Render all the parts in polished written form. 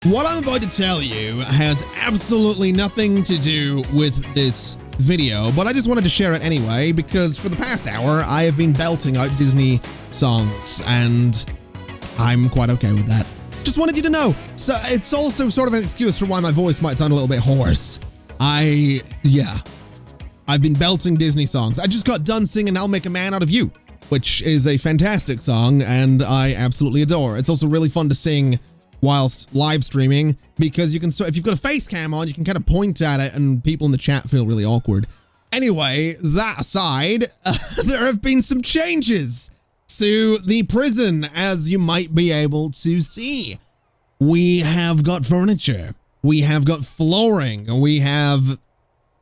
What I'm about to tell you has absolutely nothing to do with this video, but I just wanted to share it anyway, because for the past hour, I have been belting out Disney songs, and I'm quite okay with that. Just wanted you to know. So it's also sort of an excuse for why my voice might sound a little bit hoarse. I've been belting Disney songs. I just got done singing I'll Make a Man Out of You, which is a fantastic song, and I absolutely adore. It's also really fun to sing whilst live streaming, because you can, so if you've got a face cam on, you can kind of point at it and people in the chat feel really awkward. Anyway, that aside, there have been some changes to the prison, as you might be able to see. We have got furniture, we have got flooring, we have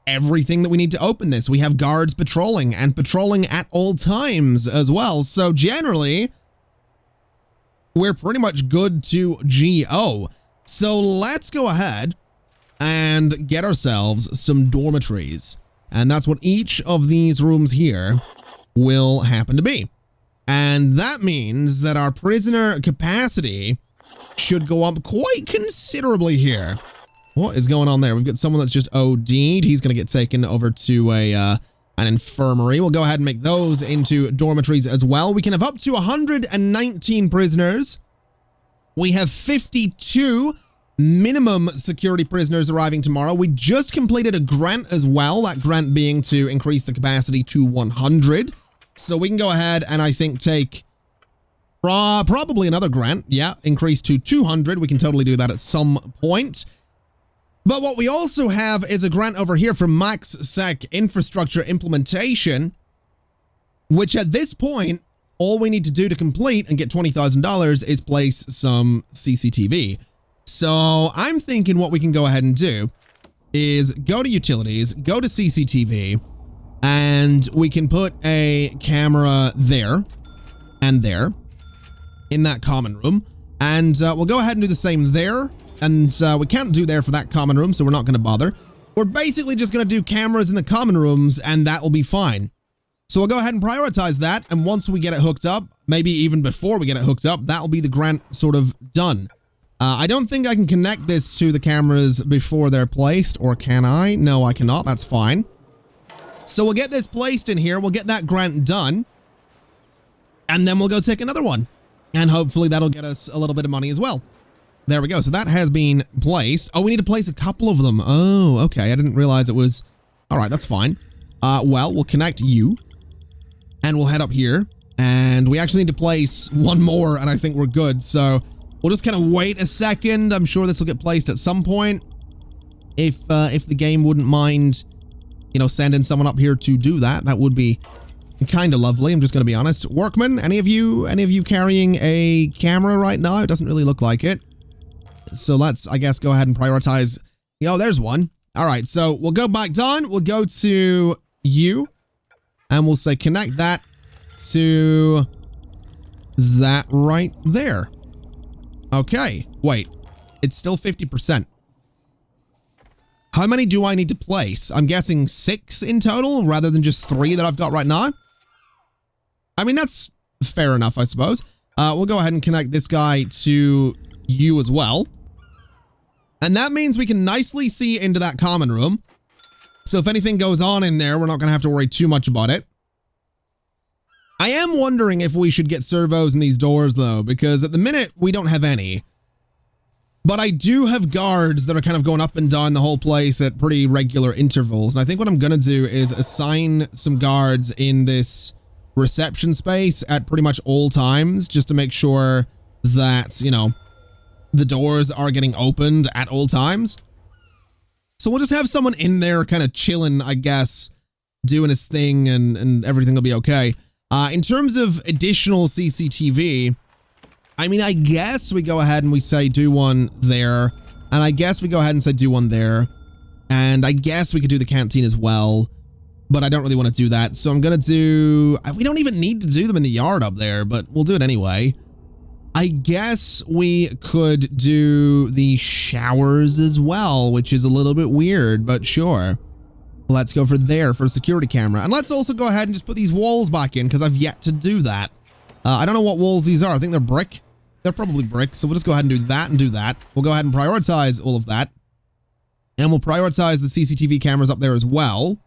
everything that we need to open this. We have guards patrolling, and patrolling at all times as well. So generally, we're pretty much good to go. So let's go ahead and get ourselves some dormitories. And that's what each of these rooms here will happen to be. And that means that our prisoner capacity should go up quite considerably here. What is going on there? We've got someone that's just OD'd. He's going to get taken over to an infirmary. We'll go ahead and make those into dormitories as well. We can have up to 119 prisoners. We have 52 minimum security prisoners arriving tomorrow. We just completed a grant as well, that grant being to increase the capacity to 100. So we can go ahead and I think take probably another grant. Yeah, increase to 200. We can totally do that at some point. But what we also have is a grant over here for MaxSec infrastructure implementation, which at this point, all we need to do to complete and get $20,000 is place some CCTV. So I'm thinking what we can go ahead and do is go to utilities, go to CCTV, and we can put a camera there and there in that common room. And we'll go ahead and do the same there. And we can't do there for that common room, so we're not going to bother. We're basically just going to do cameras in the common rooms, and that will be fine. So we'll go ahead and prioritize that, and once we get it hooked up, maybe even before we get it hooked up, that will be the grant sort of done. I don't think I can connect this to the cameras before they're placed, or can I? No, I cannot. That's fine. So we'll get this placed in here, we'll get that grant done, and then we'll go take another one. And hopefully that'll get us a little bit of money as well. There we go. So that has been placed. Oh, we need to place a couple of them. Oh, okay. I didn't realize it was... All right, that's fine. Well, we'll connect you. And we'll head up here. And we actually need to place one more, and I think we're good. So we'll just kind of wait a second. I'm sure this will get placed at some point. If the game wouldn't mind, you know, sending someone up here to do that, that would be kind of lovely. I'm just going to be honest. Workman, any of you carrying a camera right now? It doesn't really look like it. So let's, I guess, go ahead and prioritize. Oh, there's one. All right, so we'll go back down. We'll go to you, and we'll say connect that to that right there. Okay, wait. It's still 50%. How many do I need to place? I'm guessing 6 in total, rather than just 3 that I've got right now. I mean, that's fair enough, I suppose. We'll go ahead and connect this guy to you as well. And that means we can nicely see into that common room. So if anything goes on in there, we're not going to have to worry too much about it. I am wondering if we should get servos in these doors, though, because at the minute, we don't have any. But I do have guards that are kind of going up and down the whole place at pretty regular intervals. And I think what I'm going to do is assign some guards in this reception space at pretty much all times, just to make sure that, you know, the doors are getting opened at all times. So we'll just have someone in there kind of chilling, I guess, doing his thing, and everything will be okay. In terms of additional CCTV, I mean, I guess we go ahead and we say do one there, and I guess we go ahead and say do one there, and I guess we could do the canteen as well, but I don't really want to do that. So I'm going to do... We don't even need to do them in the yard up there, but we'll do it anyway. I guess we could do the showers as well, which is a little bit weird, but sure. Let's go for there for a security camera. And let's also go ahead and just put these walls back in, because I've yet to do that. I don't know what walls these are. I think they're brick. they're probably brick, so we'll just go ahead and do that and do that. We'll go ahead and prioritize all of that. And we'll prioritize the CCTV cameras up there as well.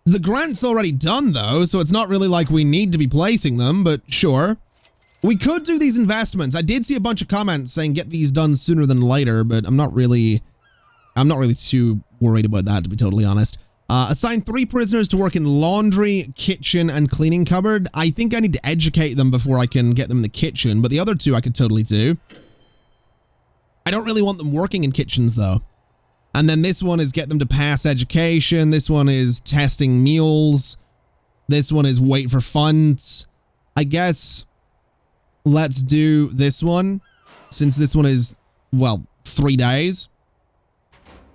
The grant's already done, though, so it's not really like we need to be placing them, but sure. We could do these investments. I did see a bunch of comments saying get these done sooner than later, but I'm not really too worried about that, to be totally honest. Assign 3 prisoners to work in laundry, kitchen, and cleaning cupboard. I think I need to educate them before I can get them in the kitchen, but the other 2 I could totally do. I don't really want them working in kitchens, though. And then this one is get them to pass education. This one is testing meals. This one is wait for funds. I guess let's do this one, since this one is, well, 3 days.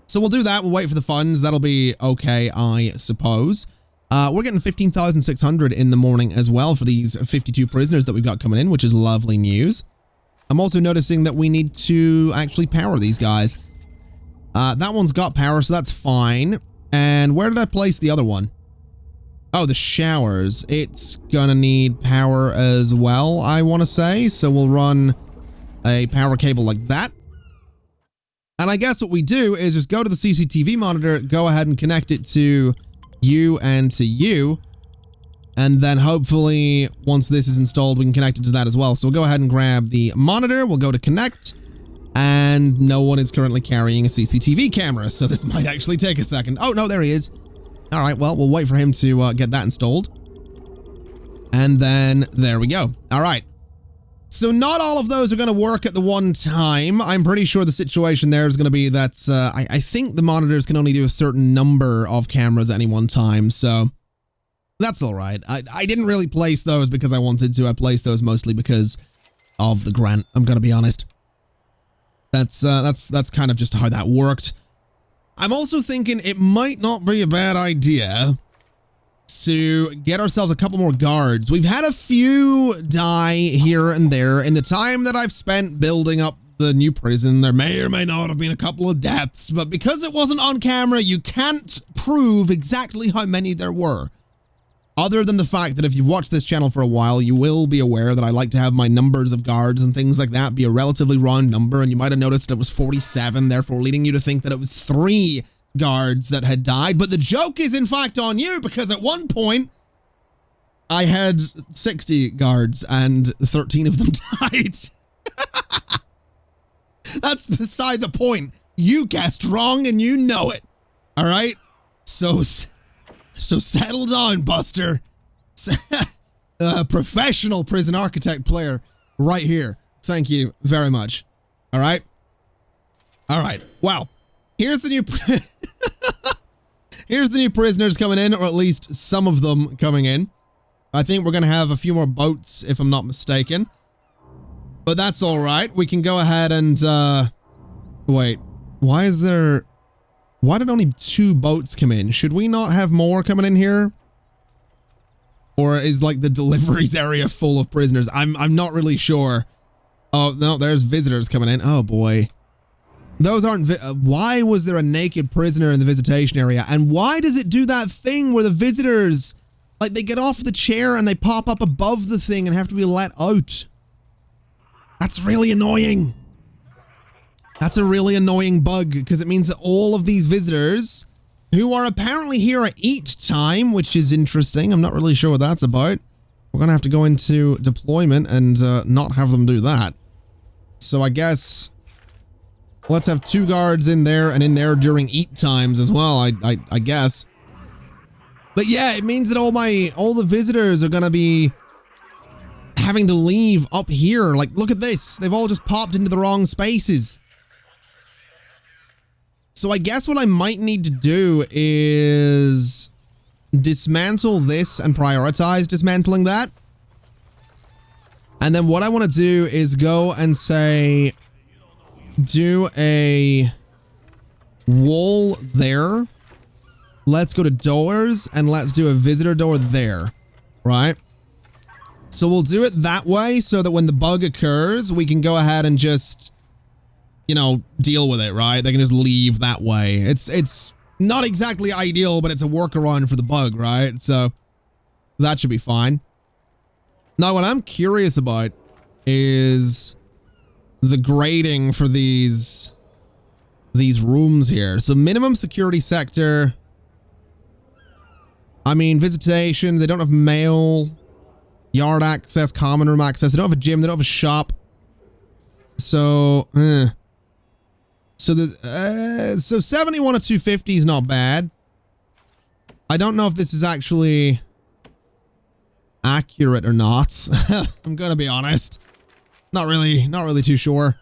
So we'll do that. We'll wait for the funds. That'll be okay, I suppose. We're getting 15,600 in the morning as well for these 52 prisoners that we've got coming in, which is lovely news. I'm also noticing that we need to actually power these guys. That one's got power, so that's fine. And where did I place the other one? Oh, the showers. It's gonna need power as well, I want to say. So we'll run a power cable like that. And I guess what we do is just go to the CCTV monitor, go ahead and connect it to you and to you. And then hopefully, once this is installed, we can connect it to that as well. So we'll go ahead and grab the monitor. We'll go to connect. And no one is currently carrying a CCTV camera, so this might actually take a second. Oh, no, there he is. All right, well, we'll wait for him to get that installed. And then there we go. All right. So not all of those are going to work at the one time. I'm pretty sure the situation there is going to be that I think the monitors can only do a certain number of cameras at any one time, so that's all right. I didn't really place those because I wanted to. I placed those mostly because of the grant, I'm going to be honest. That's kind of just how that worked. I'm also thinking it might not be a bad idea to get ourselves a couple more guards. We've had a few die here and there. In the time that I've spent building up the new prison, there may or may not have been a couple of deaths, but because it wasn't on camera, you can't prove exactly how many there were. Other than the fact that if you've watched this channel for a while, you will be aware that I like to have my numbers of guards and things like that be a relatively round number, and you might have noticed it was 47, therefore leading you to think that it was 3 guards that had died. But the joke is in fact on you, because at one point, I had 60 guards and 13 of them died. That's beside the point. You guessed wrong and you know it. All right? So settle down, Buster. Professional prison architect player right here. Thank you very much. All right. All right. Wow. Here's the new here's the new prisoners coming in, or at least some of them coming in. I think we're going to have a few more boats, if I'm not mistaken. But that's all right. We can go ahead and wait. Why did only 2 boats come in? Should we not have more coming in here? Or is like the deliveries area full of prisoners? I'm not really sure. Oh, no, there's visitors coming in. Oh boy. Those aren't why was there a naked prisoner in the visitation area? And why does it do that thing where the visitors, like, they get off the chair and they pop up above the thing and have to be let out? That's really annoying. That's a really annoying bug, because it means that all of these visitors, who are apparently here at eat time, which is interesting. I'm not really sure what that's about. We're going to have to go into deployment and not have them do that. So I guess let's have 2 guards in there and in there during eat times as well, I guess. But yeah, it means that all the visitors are going to be having to leave up here. Like, look at this. They've all just popped into the wrong spaces. So I guess what I might need to do is dismantle this and prioritize dismantling that. And then what I want to do is go and say, do a wall there. Let's go to doors and let's do a visitor door there, right? So we'll do it that way so that when the bug occurs, we can go ahead and just, you know, deal with it, right? They can just leave that way. It's not exactly ideal, but it's a workaround for the bug, right? So that should be fine. Now, what I'm curious about is the grading for these rooms here. So minimum security sector. I mean, visitation. They don't have mail, yard access, common room access. They don't have a gym. They don't have a shop. So, so 71 to 250 is not bad. I don't know if this is actually accurate or not. I'm gonna be honest. Not really too sure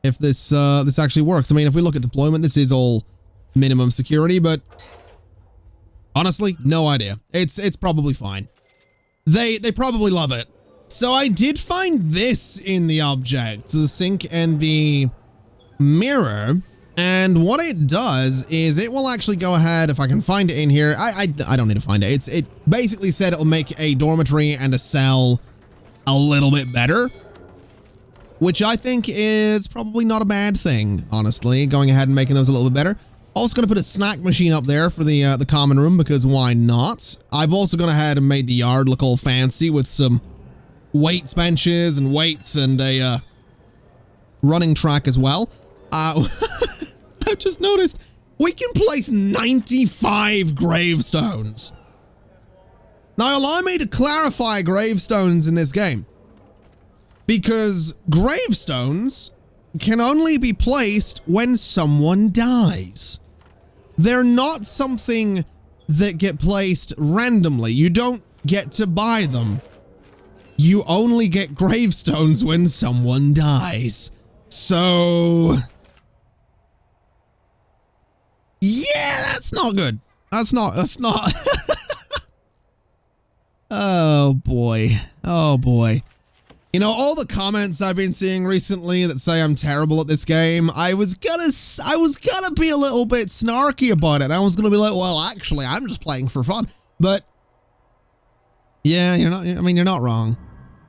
if this actually works. I mean, if we look at deployment, this is all minimum security, but honestly, no idea. It's probably fine. They probably love it. So I did find this in the object, the sink and the mirror, and what it does is it will actually go ahead, if I can find it in here. I don't need to find it. It basically said it'll make a dormitory and a cell a little bit better, which I think is probably not a bad thing, honestly, going ahead and making those a little bit better. Also going to put a snack machine up there for the common room, because why not? I've also gone ahead and made the yard look all fancy with some weights benches and weights and a running track as well. I've just noticed we can place 95 gravestones. Now allow me to clarify gravestones in this game, because gravestones can only be placed when someone dies. They're not something that get placed randomly. You don't get to buy them. You only get gravestones when someone dies. So, yeah, that's not good. That's not. Oh boy. Oh boy. You know, all the comments I've been seeing recently that say I'm terrible at this game, I was gonna be a little bit snarky about it. I was gonna be like, well, actually, I'm just playing for fun. But yeah, you're not wrong.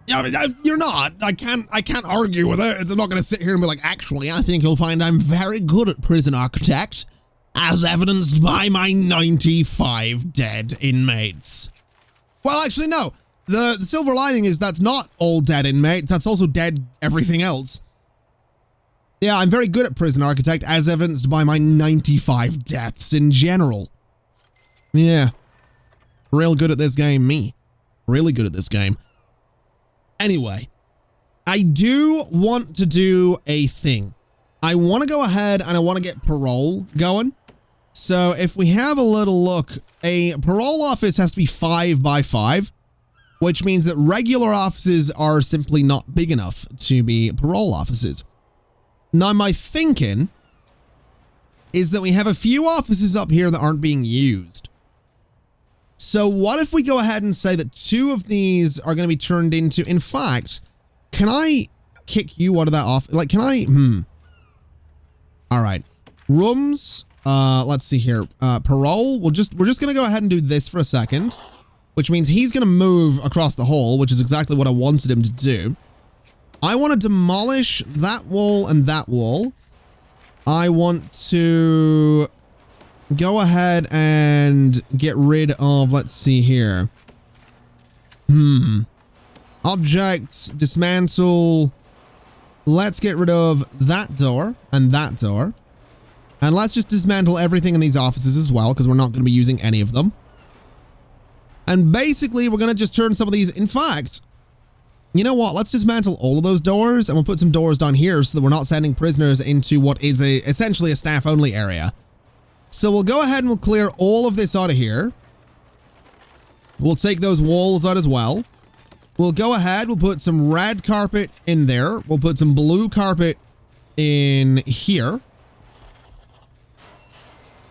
Yeah, I mean, you're not. I can't argue with it. I'm not gonna sit here and be like, actually, I think you'll find I'm very good at prison architect, as evidenced by my 95 dead inmates. Well, actually, no. The silver lining is that's not all dead inmates. That's also dead everything else. Yeah, I'm very good at prison architect, as evidenced by my 95 deaths in general. Yeah. Real good at this game, me. Really good at this game. Anyway, I do want to do a thing. I want to go ahead and I want to get parole going. So if we have a little look, a parole office has to be 5 by 5. Which means that regular offices are simply not big enough to be parole offices. Now, my thinking is that we have a few offices up here that aren't being used. So what if we go ahead and say that 2 of these are going to be turned into... In fact, can I kick you out of that office? Like, can I... All right. Rooms. Let's see here. Parole. We're just going to go ahead and do this for a second. Which means he's going to move across the hall, which is exactly what I wanted him to do. I want to demolish that wall and that wall. I want to go ahead and get rid of, let's see here. Objects, dismantle. Let's get rid of that door and that door. And let's just dismantle everything in these offices as well, because we're not going to be using any of them. And basically, we're going to just turn some of these... In fact, you know what? Let's dismantle all of those doors, and we'll put some doors down here so that we're not sending prisoners into what is essentially a staff-only area. So we'll go ahead and we'll clear all of this out of here. We'll take those walls out as well. We'll go ahead, we'll put some red carpet in there. We'll put some blue carpet in here.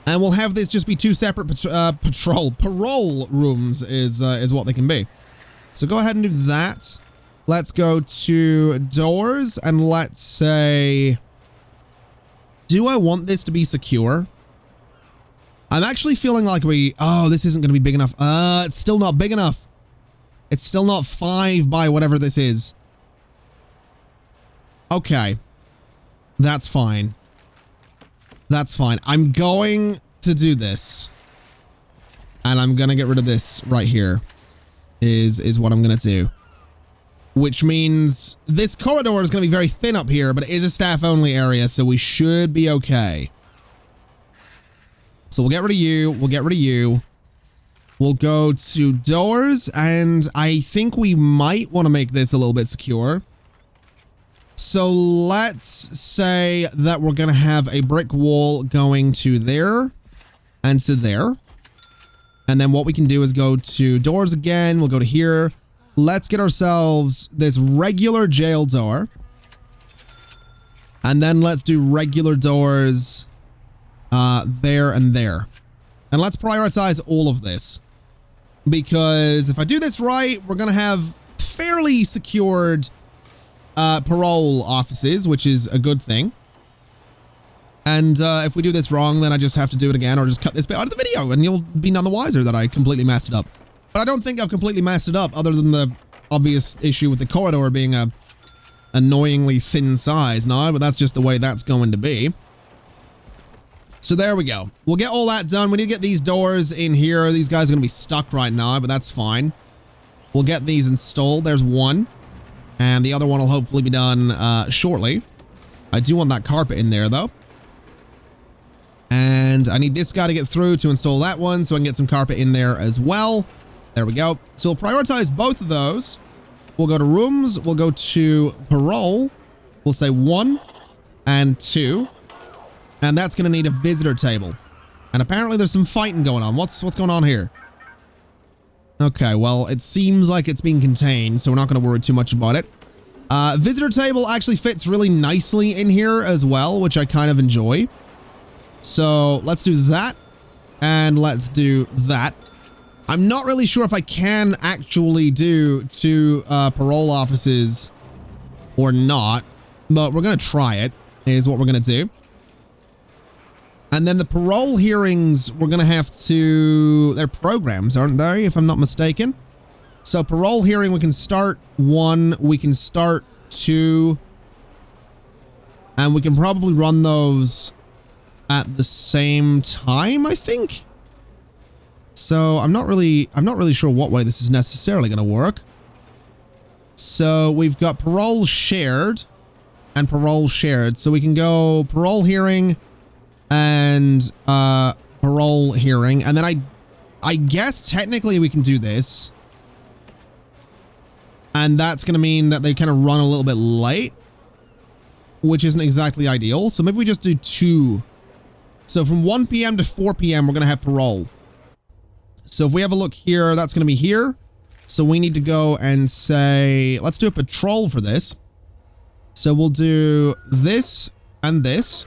And we'll have this just be 2 separate parole rooms is what they can be. So go ahead and do that. Let's go to doors and let's say, do I want this to be secure? I'm actually feeling like this isn't going to be big enough. It's still not big enough. It's still not 5 by whatever this is. Okay. That's fine. That's fine. I'm going to do this. And I'm going to get rid of this right here. Is what I'm going to do. which means this corridor is going to be very thin up here, but it is a staff-only area, so we should be okay. So we'll get rid of you. We'll get rid of you. We'll go to doors, and I think we might want to make this a little bit secure. So let's say that we're going to have a brick wall going to there and to there. And then what we can do is go to doors again. We'll go to here. Let's get ourselves this regular jail door. And then let's do regular doors there and there. And let's prioritize all of this. Because if I do this right, we're going to have fairly secured parole offices, which is a good thing. And if we do this wrong, then I just have to do it again or just cut this bit out of the video and you'll be none the wiser that I completely messed it up. But I don't think I've completely messed it up other than the obvious issue with the corridor being a annoyingly thin size now, but that's just the way that's going to be. So there we go. We'll get all that done. We need to get these doors in here. These guys are going to be stuck right now, but that's fine. We'll get these installed. There's one. And the other one will hopefully be done shortly. I do want that carpet in there, though. And I need this guy to get through to install that one so I can get some carpet in there as well. There we go. So we'll prioritize both of those. We'll go to rooms. We'll go to parole. We'll say 1 and 2. And that's going to need a visitor table. And apparently there's some fighting going on. What's going on here? Okay, well, it seems like it's being contained, so we're not going to worry too much about it. Visitor table actually fits really nicely in here as well, which I kind of enjoy. So let's do that. And let's do that. I'm not really sure if I can actually do 2 parole offices or not, but we're going to try it, is what we're going to do. And then the parole hearings, we're going to have to... They're programs, aren't they, if I'm not mistaken? So parole hearing, we can start 1, we can start 2, and we can probably run those at the same time, I think. So I'm not really sure what way this is necessarily going to work. So we've got parole shared and parole shared. So we can go parole hearing and parole hearing, and then I guess technically we can do this, and that's going to mean that they kind of run a little bit late, which isn't exactly ideal. So maybe we just do 2. So from 1 p.m. to 4 p.m. we're going to have parole. So if we have a look here, that's going to be here. So we need to go and say, let's do a patrol for this. So we'll do this and this.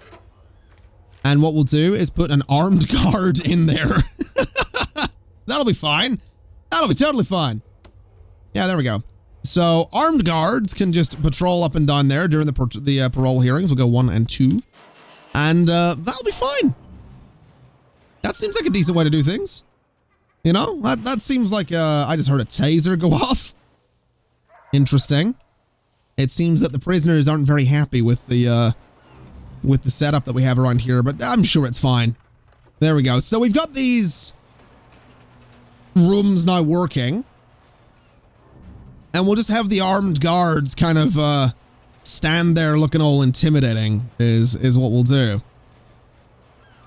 And what we'll do is put an armed guard in there. That'll be fine. That'll be totally fine. Yeah, there we go. So armed guards can just patrol up and down there during the parole hearings. We'll go 1 and 2. And that'll be fine. That seems like a decent way to do things. You know, that seems like I just heard a taser go off. Interesting. It seems that the prisoners aren't very happy with the setup that we have around here, but I'm sure it's fine. There we go. So we've got these rooms now working. And we'll just have the armed guards kind of stand there looking all intimidating is what we'll do.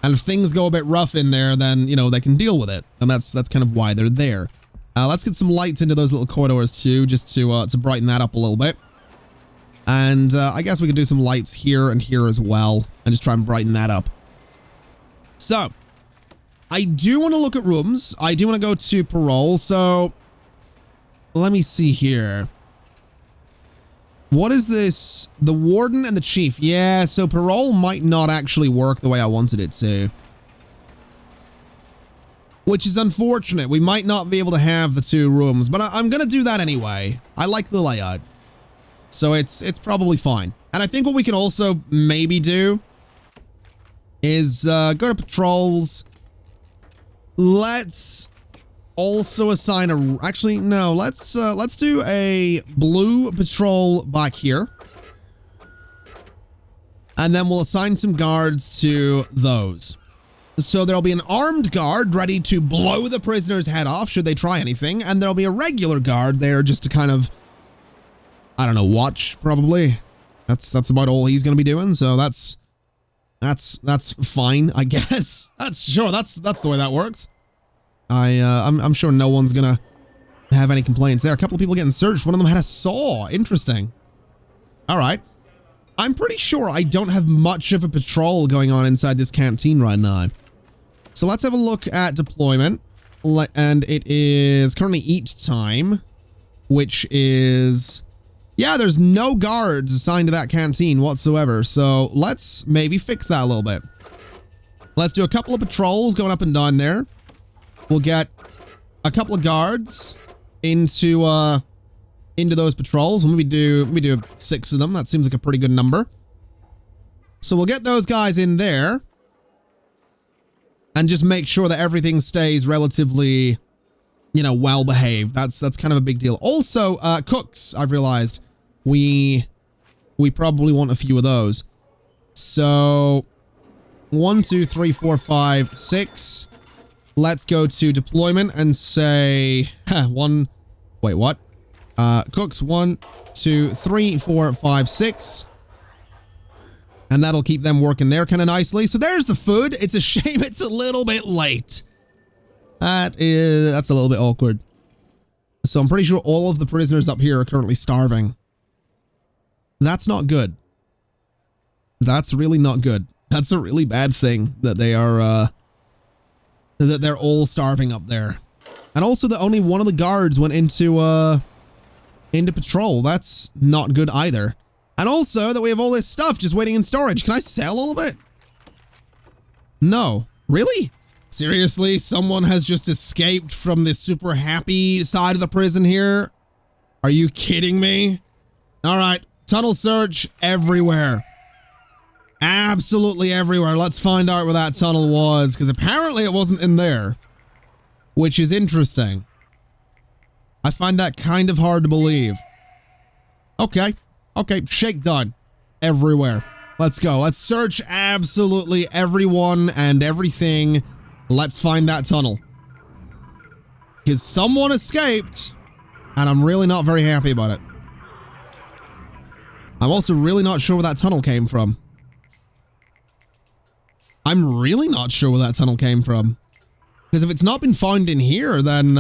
And if things go a bit rough in there, then, you know, they can deal with it. And that's kind of why they're there. Let's get some lights into those little corridors too, just to brighten that up a little bit. And I guess we could do some lights here and here as well, and just try and brighten that up. So, I do want to look at rooms. I do want to go to parole. So, let me see here. What is this? The warden and the chief. Yeah, so parole might not actually work the way I wanted it to. Which is unfortunate. We might not be able to have the 2 rooms, but I'm going to do that anyway. I like the layout. So it's probably fine. And I think what we can also maybe do is go to patrols. Let's also assign a... Actually, no. Let's do a blue patrol back here. And then we'll assign some guards to those. So there'll be an armed guard ready to blow the prisoner's head off should they try anything. And there'll be a regular guard there just to kind of I don't know, watch, probably. That's about all he's gonna be doing, so that's fine, I guess. That's the way that works. I'm sure no one's gonna have any complaints there. A couple of people getting searched. One of them had a saw. Interesting. All right. I'm pretty sure I don't have much of a patrol going on inside this canteen right now. So let's have a look at deployment. And it is currently eat time, which is... Yeah, there's no guards assigned to that canteen whatsoever, so let's maybe fix that a little bit. Let's do a couple of patrols going up and down there. We'll get a couple of guards into those patrols. Let me do 6 of them. That seems like a pretty good number. So we'll get those guys in there and just make sure that everything stays relatively, you know, well behaved. That's kind of a big deal. Also, cooks, I've realized. We probably want a few of those. So 1, 2, 3, 4, 5, 6. Let's go to deployment and say wait, what? Cooks 1, 2, 3, 4, 5, 6. And that'll keep them working there kind of nicely. So there's the food. It's a shame it's a little bit late. That's a little bit awkward. So I'm pretty sure all of the prisoners up here are currently starving. That's not good. That's really not good. That's a really bad thing that they are, that they're all starving up there. And also that only one of the guards went into patrol. That's not good either. And also that we have all this stuff just waiting in storage. Can I sell all of it? No. Really? Seriously? Someone has just escaped from this super happy side of the prison here? Are you kidding me? All right. Tunnel search everywhere. Absolutely everywhere. Let's find out where that tunnel was, because apparently it wasn't in there, which is interesting. I find that kind of hard to believe. Okay. Okay, shakedown everywhere. Let's go. Let's search absolutely everyone and everything. Let's find that tunnel. Because someone escaped, and I'm really not very happy about it. I'm also really not sure where that tunnel came from. I'm really not sure where that tunnel came from. Because if it's not been found in here, then,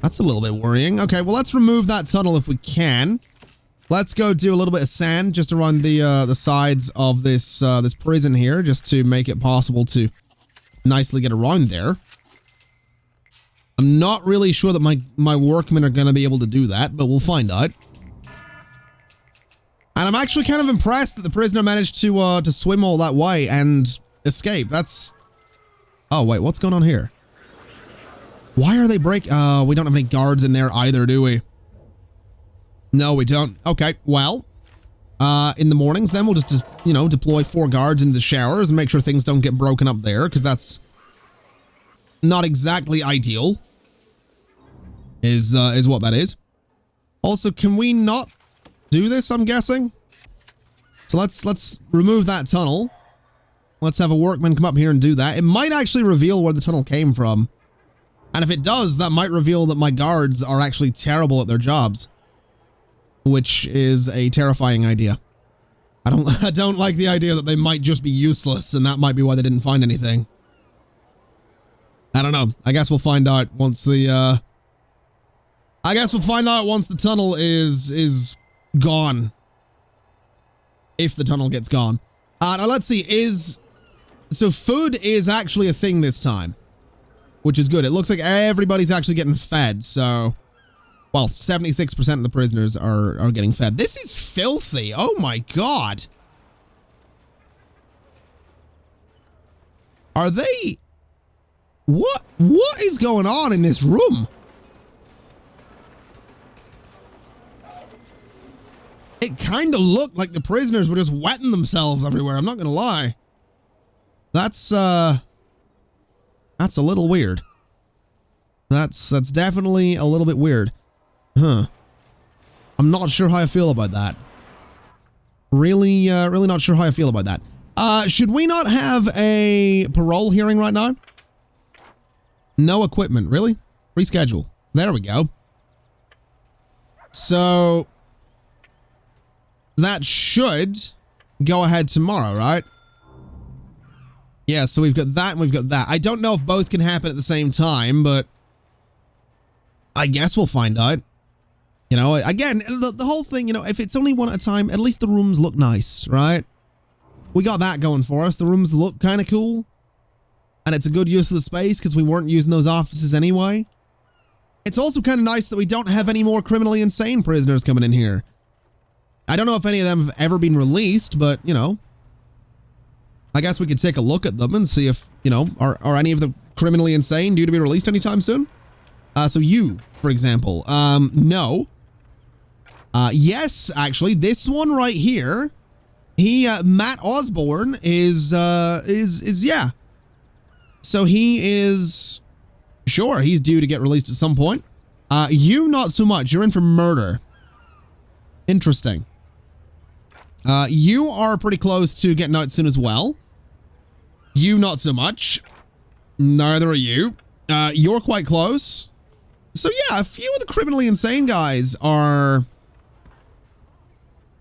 that's a little bit worrying. Okay, well, let's remove that tunnel if we can. Let's go do a little bit of sand just around the sides of this this prison here, just to make it possible to nicely get around there. I'm not really sure that my workmen are going to be able to do that, but we'll find out. And I'm actually kind of impressed that the prisoner managed to swim all that way and escape. That's... Oh, wait, what's going on here? Why are they we don't have any guards in there either, do we? No, we don't. Okay, well, in the mornings, then we'll just, you know, deploy 4 guards into the showers and make sure things don't get broken up there, because that's not exactly ideal, is what that is. Also, can we not do this, I'm guessing? So let's remove that tunnel. Let's have a workman come up here and do that. It might actually reveal where the tunnel came from. And if it does, that might reveal that my guards are actually terrible at their jobs. Which is a terrifying idea. I don't like the idea that they might just be useless, and that might be why they didn't find anything. I don't know. I guess we'll find out once the tunnel is gone. If the tunnel gets gone. Now let's see, so food is actually a thing this time. Which is good. It looks like everybody's actually getting fed, so... Well, 76% of the prisoners are getting fed. This is filthy. Oh my god. Are they... What is going on in this room? It kind of looked like the prisoners were just wetting themselves everywhere. I'm not gonna lie. That's a little weird. That's definitely a little bit weird. Huh. I'm not sure how I feel about that. Really not sure how I feel about that. Should we not have a parole hearing right now? No equipment, really? Reschedule. There we go. So that should go ahead tomorrow, right? Yeah, so we've got that and we've got that. I don't know if both can happen at the same time, but I guess we'll find out. You know, again, the whole thing, you know, if it's only one at a time, at least the rooms look nice, right? We got that going for us. The rooms look kind of cool. And it's a good use of the space because we weren't using those offices anyway. It's also kind of nice that we don't have any more criminally insane prisoners coming in here. I don't know if any of them have ever been released, but, you know, I guess we could take a look at them and see if, you know, are any of the criminally insane due to be released anytime soon? So you, for example, no. Yes, actually, this one right here, Matt Osborne is yeah. So he is, sure, he's due to get released at some point. You, not so much. You're in for murder. Interesting. You are pretty close to getting out soon as well. You, not so much. Neither are you. You're quite close. So yeah, a few of the criminally insane guys are,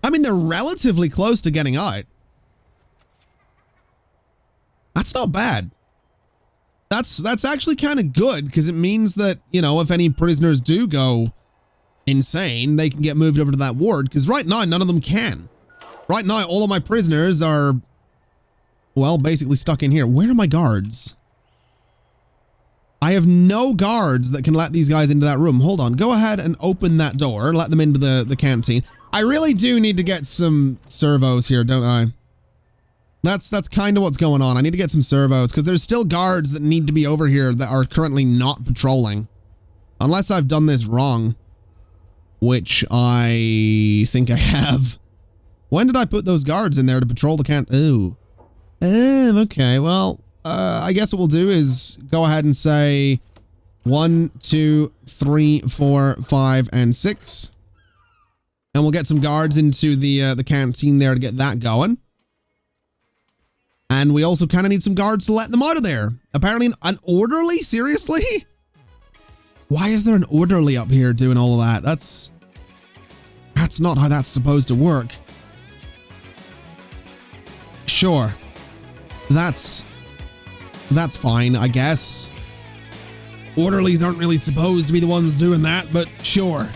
I mean, they're relatively close to getting out. That's not bad. That's actually kind of good because it means that, you know, if any prisoners do go insane, they can get moved over to that ward because right now, none of them can. Right now, all of my prisoners are, well, basically stuck in here. Where are my guards? I have no guards that can let these guys into that room. Hold on. Go ahead and open that door. Let them into the canteen. I really do need to get some servos here, don't I? That's kind of what's going on. I need to get some servos because there's still guards that need to be over here that are currently not patrolling. Unless I've done this wrong, which I think I have. When did I put those guards in there to patrol the cant? Ooh. Okay, well, I guess what we'll do is go ahead and say 1, 2, 3, 4, 5, and 6. And we'll get some guards into the canteen there to get that going. And we also kind of need some guards to let them out of there. Apparently an orderly? Seriously? Why is there an orderly up here doing all of that? That's not how that's supposed to work. Sure. That's fine, I guess. Orderlies aren't really supposed to be the ones doing that, but sure.